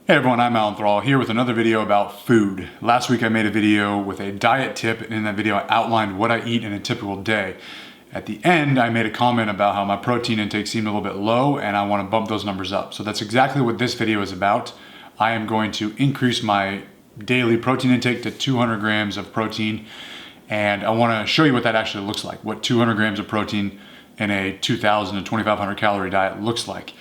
Hey everyone, I'm Alan Thrall here with another video about food. Last week I made a video with a diet tip, and in that video I outlined what I eat in a typical day. At the end, I made a comment about how my protein intake seemed a little bit low and I want to bump those numbers up. So that's exactly what this video is about. I am going to increase my daily protein intake to 200 grams of protein, and I want to show you what that actually looks like, what 200 grams of protein in a 2,000 to 2,500 calorie diet looks like.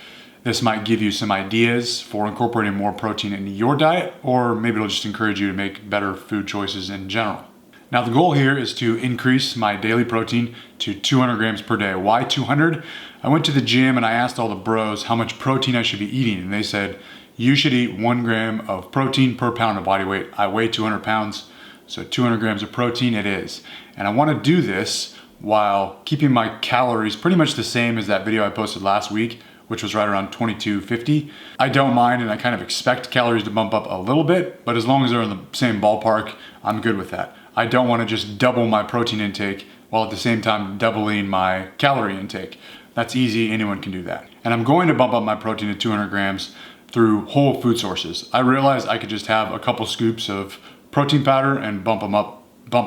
This might give you some ideas for incorporating more protein into your diet, or maybe it'll just encourage you to make better food choices in general. Now the goal here is to increase my daily protein to 200 grams per day. Why 200? I went to the gym and I asked all the bros how much protein I should be eating, and they said, you should eat 1 gram of protein per pound of body weight. I weigh 200 pounds, so 200 grams of protein it is. And I want to do this while keeping my calories pretty much the same as that video I posted last week, which was right around 2250. I don't mind, and I kind of expect calories to bump up a little bit, but as long as they're in the same ballpark, I'm good with that. I don't want to just double my protein intake while at the same time doubling my calorie intake. That's easy, anyone can do that. And I'm going to bump up my protein to 200 grams through whole food sources. I realized I could just have a couple scoops of protein powder and bump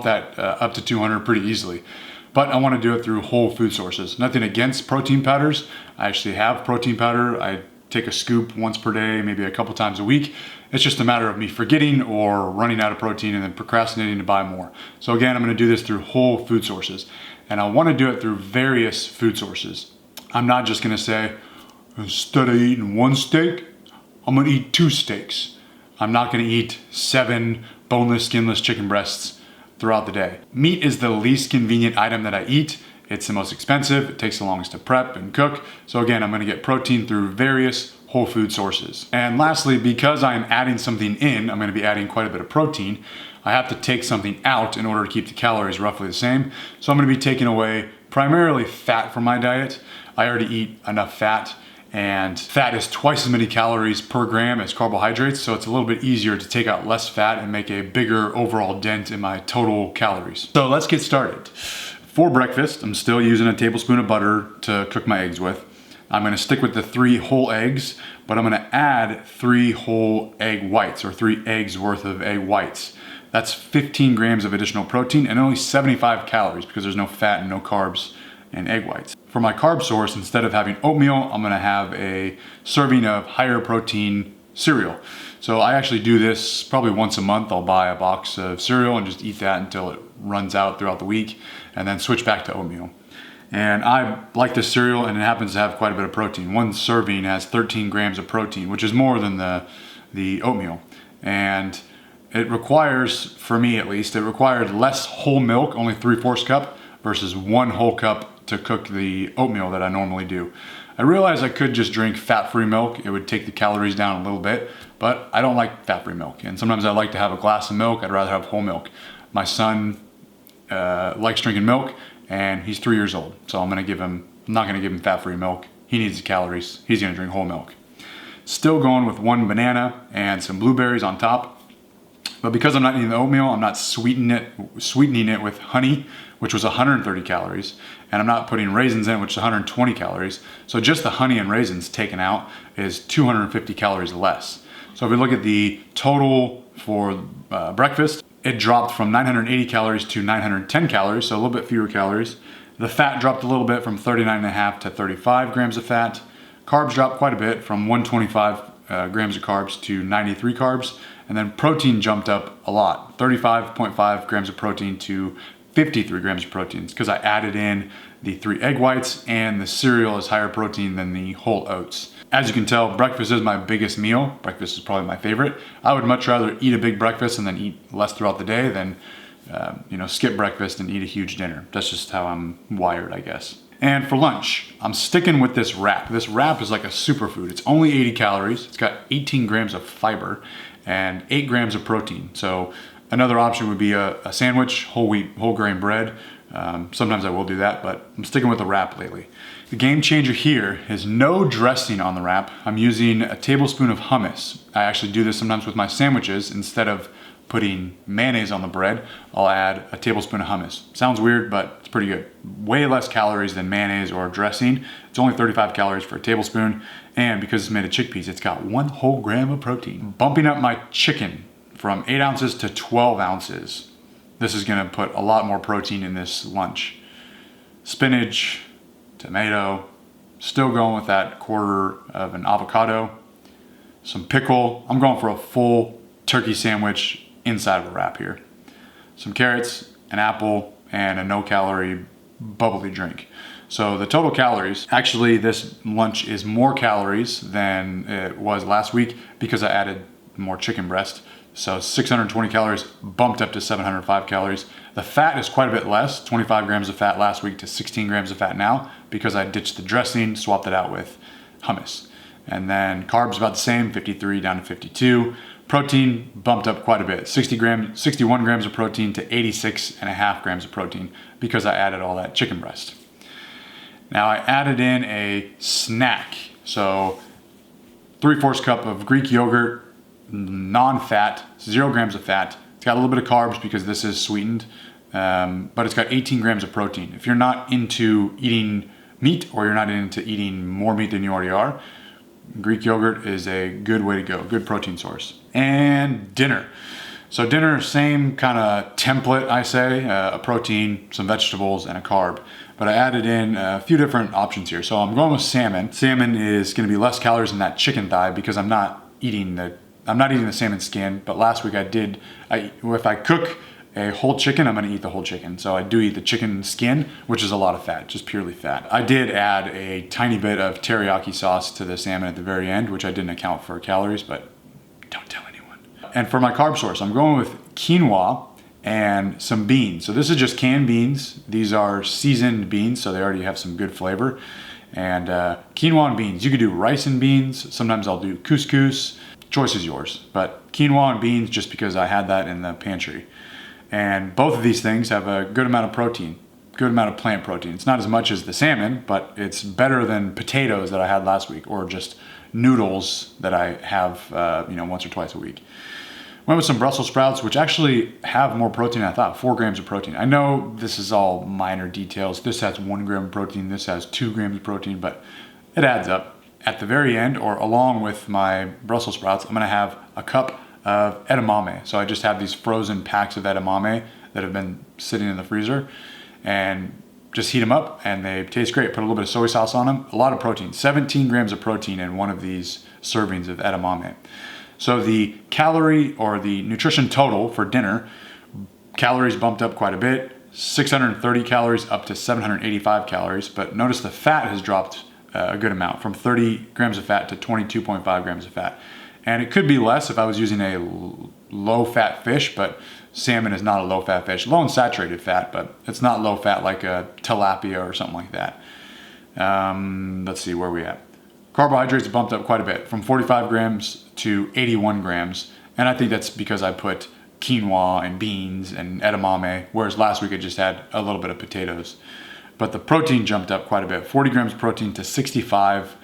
that up to 200 pretty easily. But I want to do it through whole food sources. Nothing against protein powders. I actually have protein powder. I take a scoop once per day, maybe a couple times a week. It's just a matter of me forgetting or running out of protein and then procrastinating to buy more. So again, I'm going to do this through whole food sources. And I want to do it through various food sources. I'm not just going to say, instead of eating 1 steak, I'm going to eat 2 steaks. I'm not going to eat 7 boneless, skinless chicken breasts throughout the day. Meat is the least convenient item that I eat. It's the most expensive, it takes the longest to prep and cook. So again, I'm gonna get protein through various whole food sources. And lastly, because I'm adding something in, I'm gonna be adding quite a bit of protein, I have to take something out in order to keep the calories roughly the same. So I'm gonna be taking away primarily fat from my diet. I already eat enough fat, and fat is twice as many calories per gram as carbohydrates, so it's a little bit easier to take out less fat and make a bigger overall dent in my total calories. So let's get started. For breakfast, I'm still using a tablespoon of butter to cook my eggs with. I'm gonna stick with the 3 whole eggs, but I'm gonna add 3 whole egg whites, or 3 eggs worth of egg whites. That's 15 grams of additional protein and only 75 calories because there's no fat and no carbs in egg whites. For my carb source, instead of having oatmeal, I'm gonna have a serving of higher protein cereal. So I actually do this probably once a month. I'll buy a box of cereal and just eat that until it runs out throughout the week, and then switch back to oatmeal. And I like this cereal, and it happens to have quite a bit of protein. 1 serving has 13 grams of protein, which is more than the oatmeal. And it requires, for me at least, it required less whole milk, only 3/4 cup, versus 1 whole cup to cook the oatmeal that I normally do. I realized I could just drink fat-free milk. It would take the calories down a little bit, but I don't like fat-free milk. And sometimes I like to have a glass of milk. I'd rather have whole milk. My son likes drinking milk, and he's 3 years old. So I'm not gonna give him fat-free milk. He needs the calories. He's gonna drink whole milk. Still going with 1 banana and some blueberries on top. But because I'm not eating the oatmeal, I'm not sweetening it with honey, which was 130 calories. And I'm not putting raisins in, which is 120 calories. So just the honey and raisins taken out is 250 calories less. So if we look at the total for breakfast, it dropped from 980 calories to 910 calories, so a little bit fewer calories. The fat dropped a little bit from 39.5 to 35 grams of fat. Carbs dropped quite a bit from 125 grams of carbs to 93 carbs. And then protein jumped up a lot, 35.5 grams of protein to 53 grams of protein, because I added in the 3 egg whites, and the cereal is higher protein than the whole oats. As you can tell, breakfast is my biggest meal. Breakfast is probably my favorite. I would much rather eat a big breakfast and then eat less throughout the day than skip breakfast and eat a huge dinner. That's just how I'm wired, I guess. And for lunch, I'm sticking with this wrap. This wrap is like a superfood. It's only 80 calories. It's got 18 grams of fiber and 8 grams of protein. So another option would be a sandwich, whole wheat, whole grain bread. Sometimes I will do that, but I'm sticking with the wrap lately. The game changer here is no dressing on the wrap. I'm using a tablespoon of hummus. I actually do this sometimes with my sandwiches. Instead of putting mayonnaise on the bread, I'll add a tablespoon of hummus. Sounds weird, but it's pretty good. Way less calories than mayonnaise or dressing. It's only 35 calories for a tablespoon, And because it's made of chickpeas, it's got 1 whole gram of protein. Bumping up my chicken from 8 ounces to 12 ounces. This is gonna put a lot more protein in this lunch. Spinach, tomato, still going with that 1/4 of an avocado, some pickle. I'm going for a full turkey sandwich inside of a wrap here. Some carrots, an apple, and a no-calorie bubbly drink. So the total calories, actually this lunch is more calories than it was last week because I added more chicken breast. So 620 calories bumped up to 705 calories. The fat is quite a bit less, 25 grams of fat last week to 16 grams of fat now because I ditched the dressing, swapped it out with hummus. And then carbs about the same, 53 down to 52. Protein bumped up quite a bit, 61 grams of protein to 86.5 grams of protein because I added all that chicken breast. Now I added in a snack. So 3/4 cup of Greek yogurt, non-fat, 0 grams of fat. It's got a little bit of carbs because this is sweetened, but it's got 18 grams of protein. If you're not into eating meat or you're not into eating more meat than you already are, Greek yogurt is a good way to go, good protein source. And dinner. So dinner, same kind of template, I say, a protein, some vegetables, and a carb. But I added in a few different options here. So I'm going with salmon. Salmon is gonna be less calories than that chicken thigh because I'm not eating the salmon skin, but last week if I cook a whole chicken, I'm gonna eat the whole chicken. So I do eat the chicken skin, which is a lot of fat, just purely fat. I did add a tiny bit of teriyaki sauce to the salmon at the very end, which I didn't account for calories, but don't tell anyone. And for my carb source, I'm going with quinoa and some beans. So this is just canned beans. These are seasoned beans, so they already have some good flavor. And quinoa and beans, you could do rice and beans. Sometimes I'll do couscous. Choice is yours, but quinoa and beans just because I had that in the pantry. And both of these things have a good amount of protein, good amount of plant protein. It's not as much as the salmon, but it's better than potatoes that I had last week or just noodles that I have once or twice a week. Went with some Brussels sprouts, which actually have more protein than I thought, 4 grams of protein. I know this is all minor details. This has 1 gram of protein, this has 2 grams of protein, but it adds up. At the very end, or along with my Brussels sprouts, I'm gonna have a cup of edamame. So I just have these frozen packs of edamame that have been sitting in the freezer and just heat them up and they taste great. Put a little bit of soy sauce on them, a lot of protein, 17 grams of protein in one of these servings of edamame. So the calorie or the nutrition total for dinner, calories bumped up quite a bit, 630 calories up to 785 calories, but notice the fat has dropped a good amount from 30 grams of fat to 22.5 grams of fat. And it could be less if I was using a low-fat fish, but salmon is not a low-fat fish. Low in saturated fat, but it's not low-fat like a tilapia or something like that. Let's see, where are we at? Carbohydrates bumped up quite a bit, from 45 grams to 81 grams. And I think that's because I put quinoa and beans and edamame, whereas last week I just had a little bit of potatoes. But the protein jumped up quite a bit, 40 grams of protein to 65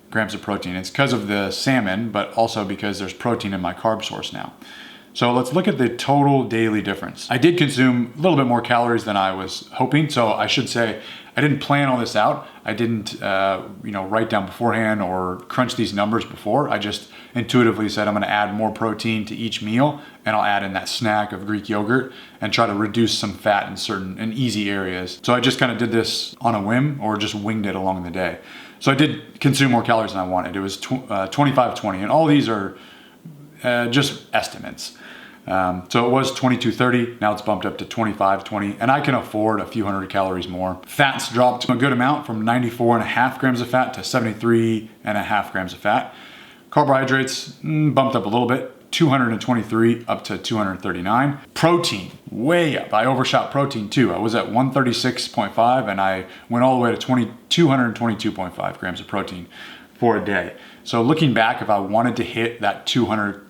grams of protein. It's because of the salmon, but also because there's protein in my carb source now. So let's look at the total daily difference. I did consume a little bit more calories than I was hoping. So I should say, I didn't plan all this out. I didn't write down beforehand or crunch these numbers before. I just intuitively said I'm gonna add more protein to each meal and I'll add in that snack of Greek yogurt and try to reduce some fat in certain and easy areas. So I just kind of did this on a whim or just winged it along the day. So I did consume more calories than I wanted. It was 25-20, and all these are just estimates. So it was 22-30, now it's bumped up to 25-20, and I can afford a few hundred calories more. Fats dropped a good amount from 94.5 grams of fat to 73.5 grams of fat. Carbohydrates bumped up a little bit, 223 up to 239. Protein, way up. I overshot protein too. I was at 136.5 and I went all the way to 222.5 grams of protein for a day. So looking back, if I wanted to hit that 200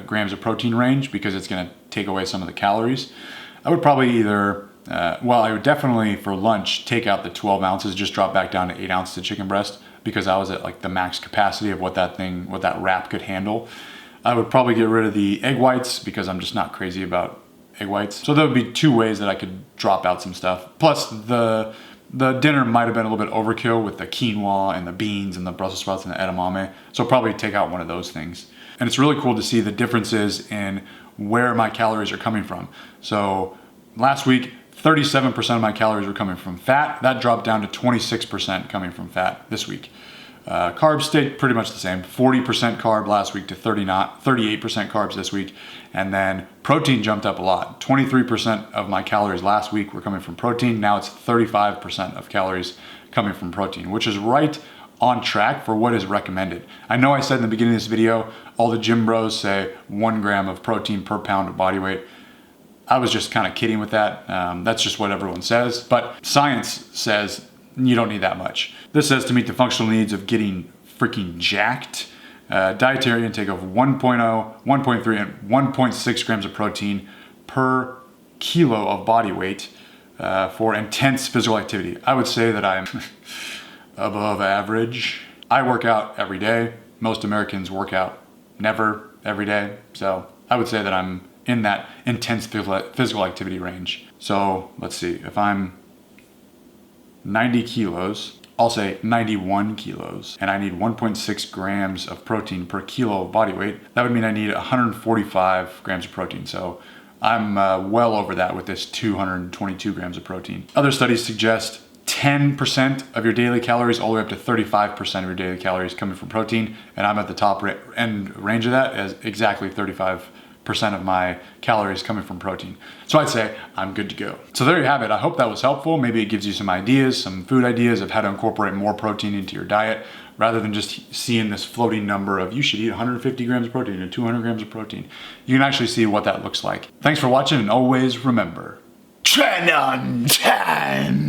grams of protein range, because it's gonna take away some of the calories, I would probably either, I would definitely for lunch take out the 12 ounces, just drop back down to 8 ounces of chicken breast, because I was at like the max capacity of what that wrap could handle. I would probably get rid of the egg whites because I'm just not crazy about egg whites. So there would be 2 ways that I could drop out some stuff. Plus the The dinner might have been a little bit overkill with the quinoa and the beans and the Brussels sprouts and the edamame. So I'll probably take out one of those things. And it's really cool to see the differences in where my calories are coming from. So last week, 37% of my calories were coming from fat. That dropped down to 26% coming from fat this week. Carbs stayed pretty much the same, 40% carb last week to 38% carbs this week. And then protein jumped up a lot. 23% of my calories last week were coming from protein. Now it's 35% of calories coming from protein, which is right on track for what is recommended. I know I said in the beginning of this video, all the gym bros say 1 gram of protein per pound of body weight. I was just kind of kidding with that. That's just what everyone says. But science says you don't need that much. This says to meet the functional needs of getting freaking jacked, dietary intake of 1.0, 1.3, and 1.6 grams of protein per kilo of body weight for intense physical activity. I would say that I'm above average. I work out every day. Most Americans work out never every day. So I would say that I'm in that intense physical activity range. So let's see, if I'm 90 kilos, I'll say 91 kilos, and I need 1.6 grams of protein per kilo of body weight. That would mean I need 145 grams of protein. So I'm well over that with this 222 grams of protein. Other studies suggest 10% of your daily calories all the way up to 35% of your daily calories coming from protein, and I'm at the top end range of that as exactly 35% of my calories coming from protein. So I'd say I'm good to go. So there you have it. I hope that was helpful. Maybe it gives you some ideas, some food ideas of how to incorporate more protein into your diet rather than just seeing this floating number of you should eat 150 grams of protein and 200 grams of protein. You can actually see what that looks like. Thanks for watching, and always remember, trend on time.